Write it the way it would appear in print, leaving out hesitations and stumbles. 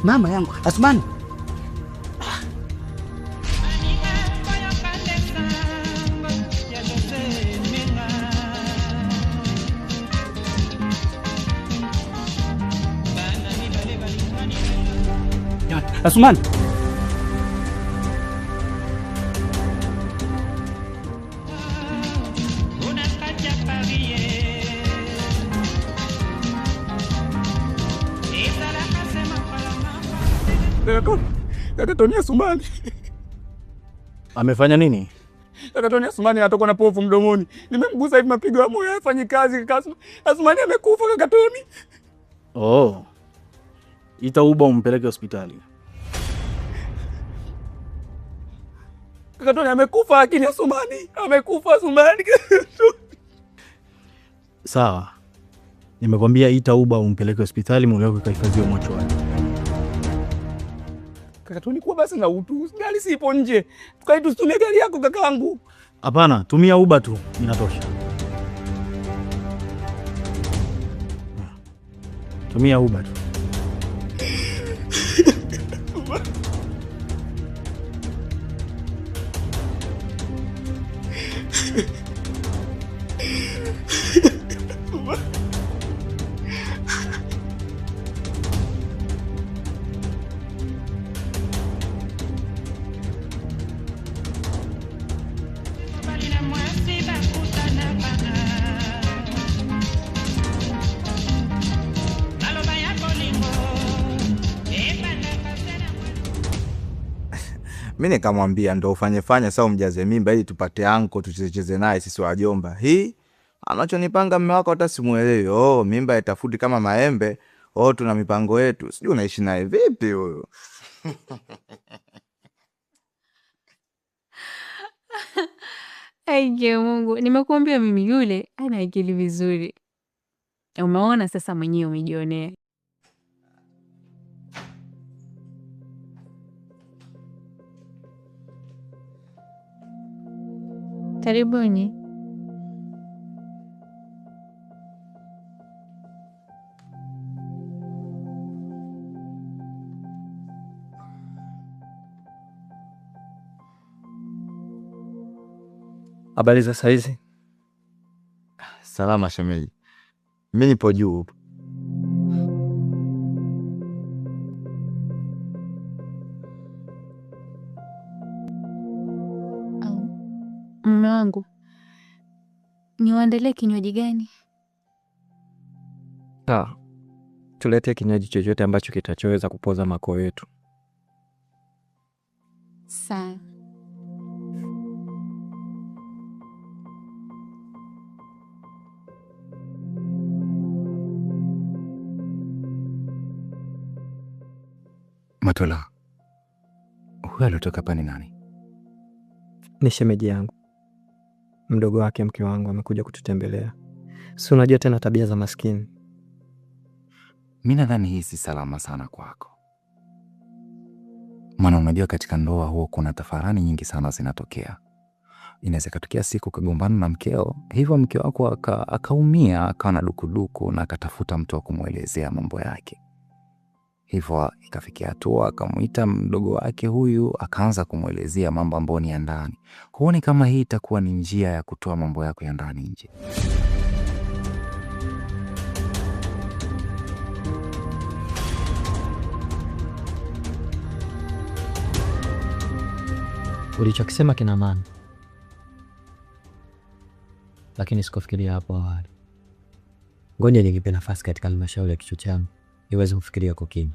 Mama yangu, Asmani. Asmani. Kaka Tony Asmani. Amefanya nini? Kaka Tony Asmani anatoka na povu mdomoni. Nimemgusa hivi mapigo ya moyo hayafanyi kazi kaka. Asmani amekufa kaka Tony. Oh. Ita Uber umpeleke hospitali. Kaka Tony amekufa lakini Asmani amekufa Asmani. Sawa. Nimekwambia ita Uber umpeleke hospitali, mwili wake kahifadhiwe mochwari. Kaka Tony kwa basi na utu. Gari sipo nje. Tukaitustumie gari yako kakangu. Hapana, tumia Uber tu, inatosha. Tumia Uber tu. Mimi nikamwambia ndo ufanye sawa mjaze mimba ili tupate anko tucheze naye sisi wajomba. Hii anachonipanga mume wako hata simuelewi. Oh, mimba itafuti kama maembe. Oh, tuna mipango yetu. Sijui unaishi naye vipi huyo? Aije Mungu, nimekuambia mimi yule ana akili vizuri. Umeona sasa mwenyewe umejionea. Karibuni. Habari za saizi? Salama shemeji. Mimi nipo juu. Mume wangu, niwaandalie kinywaji gani? Sawa. Tulete kinywaji chochote ambacho kitachoweza kupoza makoo yetu. Sawa. Matola, huyu aliotoka hapa ni nani? Ni shemeji yangu. Mdogo wake mke wangu amekuja kututembelea. Si unajua tena tabia za maskini. Mimi nadhani hii si salama sana kwako. Maana unajua katika ndoa huo kuna tafarani nyingi sana zinatokea. Inaweza katokea siku kagombana na mkeo, hivyo mke wako akaumia, akawa na dukuduku na akatafuta mtu wa kumuelezea mambo yake. Hivyo ikafikia hatua akamuita mdogo wake huyu, akaanza kumuelezea mambo ambayo ni ya ndani. Huoni kama hii itakuwa ni njia ya kutoa mambo yako ya ndani nje? Ulichokisema kina maana, lakini sikufikiria hapo awali. Ngoja nikipe nafasi katika halmashauri ya kichwa changu iweze kufikiria kwa kina.